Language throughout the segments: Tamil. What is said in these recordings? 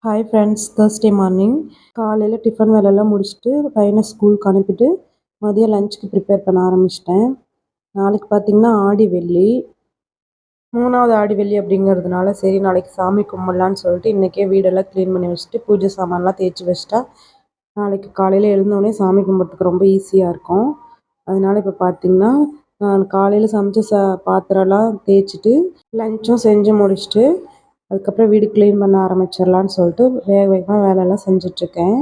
ஹாய் ஃப்ரெண்ட்ஸ், தேர்ஸ்டே மார்னிங் காலையில் டிஃபன் வேலையெல்லாம் முடிச்சுட்டு பையனை ஸ்கூலுக்கு அனுப்பிட்டு மதியம் லஞ்சுக்கு ப்ரிப்பேர் பண்ண ஆரம்பிச்சிட்டேன். நாளைக்கு பார்த்திங்கன்னா ஆடி வெள்ளி, 3வது ஆடி வெள்ளி அப்படிங்கிறதுனால சரி நாளைக்கு சாமி கும்பிட்லான்னு சொல்லிட்டு இன்றைக்கே வீடெல்லாம் க்ளீன் பண்ணி வச்சுட்டு பூஜை சாமான்லாம் தேய்ச்சி வச்சிட்டா நாளைக்கு காலையில் எழுந்தோடனே சாமி கும்பிட்றதுக்கு ரொம்ப ஈஸியாக இருக்கும். அதனால் இப்போ பார்த்திங்கன்னா நான் காலையில் சமைச்ச பாத்திரம்லாம் தேய்ச்சிட்டு லஞ்சும் செஞ்சு முடிச்சுட்டு அதுக்கப்புறம் வீடு க்ளீன் பண்ண ஆரம்பிச்சிடலான்னு சொல்லிட்டு வேகமாக வேலையெல்லாம் செஞ்சிட்ருக்கேன்.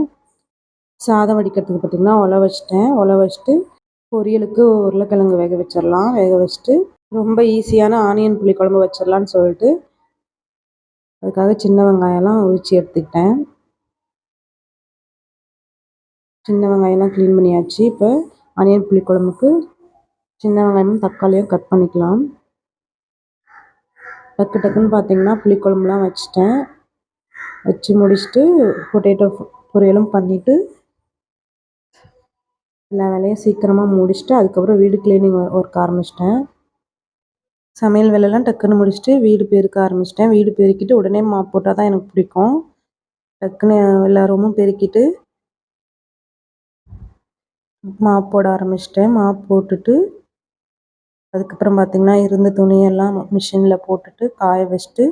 சாதம் வடிக்கிறதுக்கு பார்த்திங்கன்னா ஒலை வச்சுட்டு பொரியலுக்கு உருளைக்கிழங்கு வேக வச்சிடலாம். வேக வச்சுட்டு ரொம்ப ஈஸியான ஆனியன் புளி குழம்பு வச்சிடலான்னு சொல்லிட்டு அதுக்காக சின்ன வெங்காயம்லாம் உரித்து எடுத்துக்கிட்டேன். சின்ன வெங்காயம்லாம் க்ளீன் பண்ணியாச்சு. இப்போ ஆனியன் புளி குழம்புக்கு சின்ன வெங்காயமும் தக்காளியும் கட் பண்ணிக்கலாம். டக்குன்னு பார்த்திங்கன்னா புளிக்குழம்புலாம் வச்சு முடிச்சுட்டு பொட்டேட்டோ பொரியலும் பண்ணிவிட்டு எல்லா வேலையும் சீக்கிரமாக முடிச்சுட்டு அதுக்கப்புறம் வீடு க்ளீனிங் ஒர்க் ஆரம்பிச்சிட்டேன். சமையல் வேலையெல்லாம் டக்குன்னு முடிச்சுட்டு வீடு பெருக்க ஆரம்பிச்சிட்டேன். வீடு பெருக்கிட்டு உடனே மாப் போட்டால் தான் எனக்கு பிடிக்கும். டக்குன்னு எல்லா ரூமும் பெருக்கிட்டு மாப் போட ஆரம்பிச்சிட்டேன். மாப் போட்டுட்டு அதுக்கப்புறம் பார்த்திங்கன்னா இருந்த துணியெல்லாம் மிஷினில் போட்டுட்டு காய வச்சுட்டு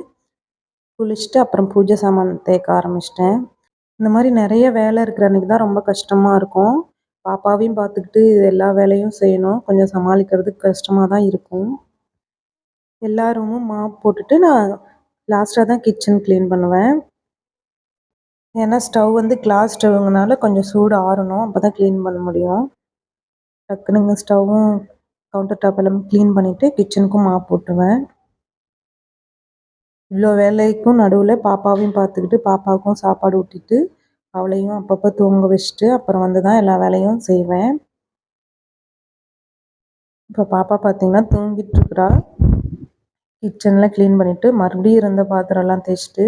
குளிச்சுட்டு அப்புறம் பூஜை சாமான் தேய்க்க ஆரம்பிச்சிட்டேன். இந்த மாதிரி நிறைய வேலை இருக்கிற அன்றைக்கி தான் ரொம்ப கஷ்டமாக இருக்கும். பாப்பாவையும் பார்த்துக்கிட்டு எல்லா வேலையும் செய்யணும். கொஞ்சம் சமாளிக்கிறதுக்கு கஷ்டமாக தான் இருக்கும். எல்லா ரூமும் மாப் போட்டுட்டு நான் லாஸ்ட்டாக தான் கிச்சன் க்ளீன் பண்ணுவேன். ஏன்னா ஸ்டவ் வந்து கிளாஸ் ஸ்டவ்வுங்கனால கொஞ்சம் சூடு ஆறணும், அப்போ தான் க்ளீன் பண்ண முடியும். டக்குனுங்க ஸ்டவ்வும் கவுண்டர் டாப் எல்லாமே க்ளீன் பண்ணிவிட்டு கிச்சனுக்கும் மாப் போட்டுருவேன். இவ்வளோ வேலைக்கும் நடுவில் பாப்பாவையும் பார்த்துக்கிட்டு பாப்பாவுக்கும் சாப்பாடு ஊட்டிட்டு அவளையும் அப்பப்போ தூங்க வச்சுட்டு அப்புறம் வந்து தான் எல்லா வேலையும் செய்வேன். இப்போ பாப்பா பார்த்திங்கன்னா தூங்கிட்டுருக்குறா. கிச்சன்லாம் க்ளீன் பண்ணிவிட்டு மறுபடியும் இருந்த பாத்திரம்லாம் தேய்ச்சிட்டு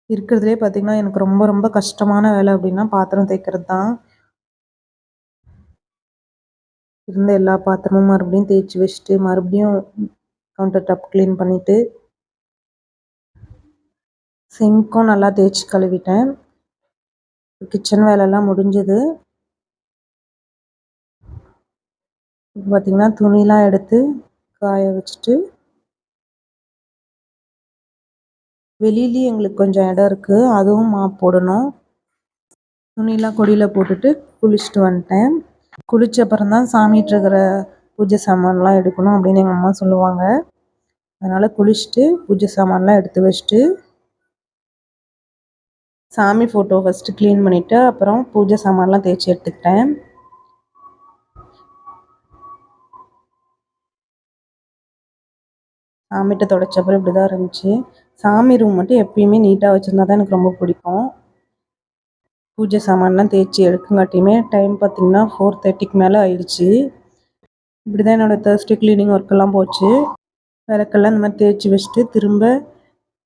இருக்கிறதுலே பார்த்திங்கன்னா எனக்கு ரொம்ப ரொம்ப கஷ்டமான வேலை அப்படின்னா பாத்திரம் தேய்க்கிறது தான். இருந்த எல்லா பாத்திரமும் மறுபடியும் தேய்ச்சி வச்சுட்டு மறுபடியும் கவுண்டர் டாப் க்ளீன் பண்ணிவிட்டு சிங்க்கும் நல்லா தேய்ச்சி கழுவிட்டேன். கிச்சன் வேலைலாம் முடிஞ்சது. இப்போ பார்த்திங்கன்னா துணிலாம் எடுத்து காய வச்சுட்டு வெளியிலேயும் எங்களுக்கு கொஞ்சம் இடம் இருக்குது, அதுவும் மாப் போடணும். துணிலாம் கொடியில் போட்டுட்டு குளிச்சுட்டு வந்துட்டேன். குளித்த அப்புறம் தான் சாமிகிட்ட இருக்கிற பூஜை சாமான்லாம் எடுக்கணும் அப்படின்னு எங்கள் அம்மா சொல்லுவாங்க. அதனால் குளிச்சுட்டு பூஜை சாமான்லாம் எடுத்து வச்சுட்டு சாமி ஃபோட்டோ ஃபஸ்ட்டு க்ளீன் பண்ணிவிட்டு அப்புறம் பூஜை சாமான்லாம் தேய்ச்சி எடுத்துக்கிட்டேன். சாமிகிட்ட தொடச்சப்பறம் இப்படி தான் இருந்துச்சு. சாமி ரூம் மட்டும் எப்பயுமே நீட்டாக வச்சுருந்தா தான் எனக்கு ரொம்ப பிடிக்கும். பூஜை சாமான்லாம் தேய்ச்சி எடுக்குங்காட்டியுமே டைம் பார்த்திங்கன்னா 4:30க்கு மேலே ஆயிடுச்சு. இப்படி தான் என்னோடய தேர்ஸ்டே க்ளீனிங் ஒர்க்கெல்லாம் போச்சு. விளக்கெல்லாம் இந்த மாதிரி தேய்ச்சி வச்சுட்டு திரும்ப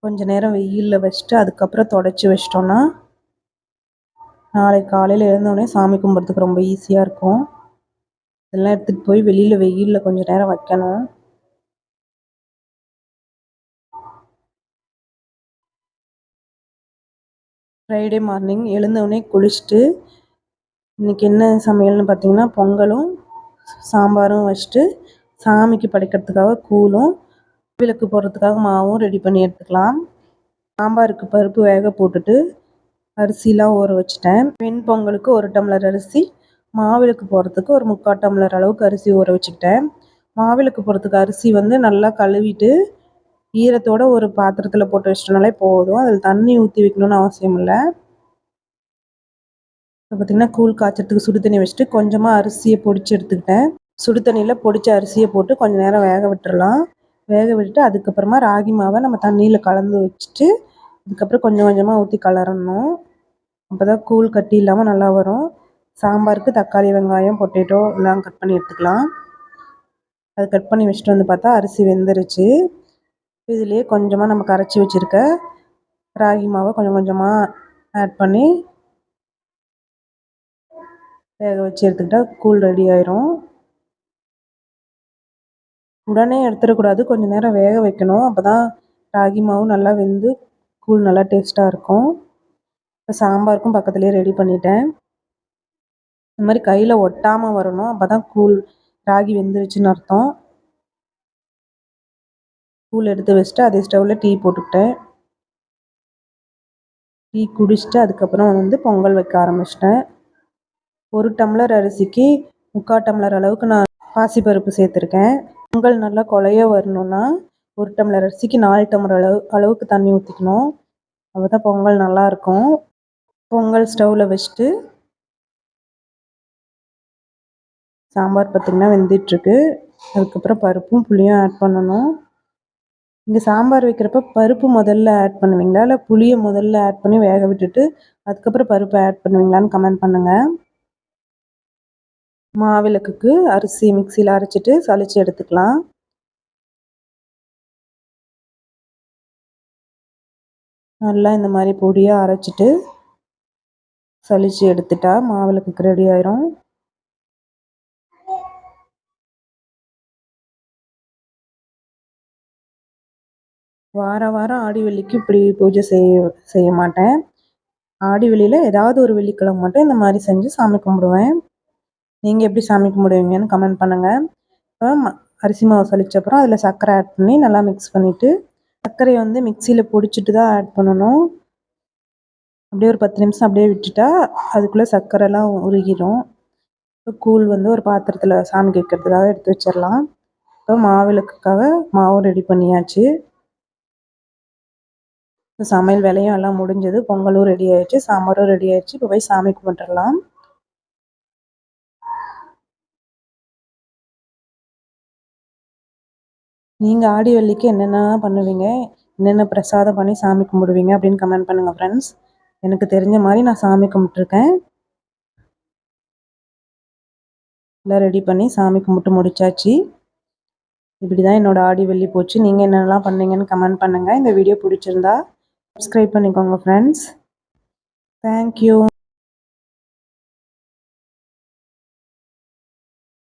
கொஞ்சம் நேரம் வெயிலில் வச்சுட்டு அதுக்கப்புறம் தொடச்சி வச்சிட்டோன்னா நாளைக்கு காலையில் எழுந்தோடனே சாமி கும்பிட்றதுக்கு ரொம்ப ஈஸியாக இருக்கும். இதெல்லாம் எடுத்துகிட்டு போய் வெயிலில் கொஞ்சம் நேரம் வைக்கணும். ஃப்ரைடே மார்னிங் எழுந்தோடனே குளிச்சுட்டு இன்றைக்கி என்ன சமையல்னு பார்த்திங்கன்னா பொங்கலும் சாம்பாரும் வச்சுட்டு சாமிக்கு படைக்கிறதுக்காக கூழும் விளக்கு போடுறதுக்காக மாவும் ரெடி பண்ணி எடுத்துக்கலாம். சாம்பாருக்கு பருப்பு வேக போட்டுட்டு அரிசிலாம் ஊற வச்சுட்டேன். பொங்கலுக்கு 1 டம்ளர் அரிசி, மாவிளக்கு போடுறதுக்கு ஒரு 3/4 டம்ளர் அளவுக்கு அரிசி ஊற வச்சுக்கிட்டேன். மாவிளக்கு போடுறதுக்கு அரிசி வந்து நல்லா கழுவிட்டு ஈரத்தோடு ஒரு பாத்திரத்தில் போட்டு வச்சிட்டோம்னாலே போதும். அதில் தண்ணி ஊற்றி வைக்கணும்னு அவசியம் இல்லை. இப்போ பார்த்திங்கன்னா கூழ் காய்ச்சறதுக்கு சுடு தண்ணி வச்சுட்டு கொஞ்சமாக அரிசியை பொடிச்சு எடுத்துக்கிட்டேன். சுடு தண்ணியில் பொடிச்ச அரிசியை போட்டு கொஞ்சம் நேரம் வேக விட்டுறலாம். வேக விட்டுட்டு அதுக்கப்புறமா ராகி மாவை நம்ம தண்ணியில் கலந்து வச்சுட்டு அதுக்கப்புறம் கொஞ்சம் கொஞ்சமாக ஊற்றி கலரணும். அப்போ தான் கூழ் கட்டி இல்லாமல் நல்லா வரும். சாம்பாருக்கு தக்காளி, வெங்காயம், பொட்டேட்டோ எல்லாம் கட் பண்ணி எடுத்துக்கலாம். அது கட் பண்ணி வச்சுட்டு வந்து பார்த்தா அரிசி வெந்துருச்சு. இதுலேயே கொஞ்சமாக நம்ம கரைச்சி வச்சுருக்க ராகி மாவை கொஞ்சம் கொஞ்சமாக ஆட் பண்ணி வேக வச்சு எடுத்துக்கிட்டால் கூழ் ரெடி ஆயிரும். உடனே எடுத்துடக்கூடாது, கொஞ்சம் நேரம் வேக வைக்கணும். அப்போ தான் ராகி மாவு நல்லா வெந்து கூழ் நல்லா டேஸ்ட்டாக இருக்கும். இப்போ சாம்பாருக்கும் பக்கத்துலேயே ரெடி பண்ணிட்டேன். இந்த மாதிரி கையில் ஒட்டாமல் வரணும், அப்போ தான் கூழ் ராகி வெந்துருச்சுன்னு அர்த்தம். கூழ் எடுத்து வச்சுட்டு அதே ஸ்டவ்வில் டீ போட்டுக்கிட்டேன். டீ குடிச்சிட்டு அதுக்கப்புறம் பொங்கல் வைக்க ஆரம்பிச்சிட்டேன். 1 டம்ளர் அரிசிக்கு 3/4 டம்ளர் அளவுக்கு நான் பாசிப்பருப்பு சேர்த்துருக்கேன். பொங்கல் நல்லா கொலைய வரணும்னா 1 டம்ளர் அரிசிக்கு 4 டம்ளர் அளவுக்கு தண்ணி ஊற்றிக்கணும். அப்போ தான் பொங்கல் நல்லாயிருக்கும். பொங்கல் ஸ்டவ்வில் வச்சுட்டு சாம்பார் பார்த்திங்கன்னா வெந்துட்டுருக்கு. அதுக்கப்புறம் பருப்பும் புளியும் ஆட் பண்ணணும். இங்கே சாம்பார் வைக்கிறப்ப பருப்பு முதல்ல ஆட் பண்ணுவீங்களா, இல்லை புளியை முதல்ல ஆட் பண்ணி வேக விட்டுட்டு அதுக்கப்புறம் பருப்பை ஆட் பண்ணுவீங்களான்னு கமெண்ட் பண்ணுங்கள். மாவிளக்குக்கு அரிசி மிக்சியில் அரைச்சிட்டு சலிச்சு எடுத்துக்கலாம். நல்லா இந்த மாதிரி பொடியாக அரைச்சிட்டு சலிச்சு எடுத்துட்டா மாவிளக்குக்கு ரெடி ஆயிரும். வாரம் ஆடி வெள்ளிக்கு இப்படி பூஜை செய்ய மாட்டேன். ஆடி வெள்ளியில் ஏதாவது ஒரு வெள்ளிக்கிழமை மட்டும் இந்த மாதிரி செஞ்சு சாமி கும்பிடுவேன். நீங்கள் எப்படி சாமி கும்பிடுவீங்கன்னு கமெண்ட் பண்ணுங்கள். இப்போ அரிசி மாவு சலிச்சப்புறம் அதில் சர்க்கரை ஆட் பண்ணி நல்லா மிக்ஸ் பண்ணிவிட்டு, சர்க்கரையை மிக்சியில் பொடிச்சிட்டு தான் ஆட் பண்ணணும். அப்படியே ஒரு 10 நிமிஷம் அப்படியே விட்டுட்டா அதுக்குள்ளே சர்க்கரைலாம் உருகிடும். இப்போ கூழ் ஒரு பாத்திரத்தில் சாமிக்கு வைக்கிறதுக்காக எடுத்து வச்சிடலாம். இப்போ மாவிளக்குக்காக மாவும் ரெடி பண்ணியாச்சு. சமையல் வேலையும் எல்லாம் முடிஞ்சது. பொங்கலும் ரெடி ஆயிடுச்சு, சாம்பாரும் ரெடி ஆயிடுச்சு. இப்போ போய் சாமி கும்பிட்டுறலாம். நீங்கள் ஆடி வெள்ளிக்கு என்னென்ன பண்ணுவீங்க, என்னென்ன பிரசாதம் பண்ணி சாமி கும்பிடுவீங்க அப்படின்னு கமெண்ட் பண்ணுங்கள் ஃப்ரெண்ட்ஸ். எனக்கு தெரிஞ்ச மாதிரி நான் சாமி கும்பிட்ருக்கேன். எல்லாம் ரெடி பண்ணி சாமி கும்பிட்டு முடிச்சாச்சு. இப்படி தான் என்னோடய ஆடி வெள்ளி போச்சு. நீங்கள் என்னென்னலாம் பண்ணீங்கன்னு கமெண்ட் பண்ணுங்கள். இந்த வீடியோ பிடிச்சிருந்தா சப்ஸ்கிரைப் பண்ணிக்கோங்க ஃப்ரெண்ட்ஸ். தேங்க்யூ.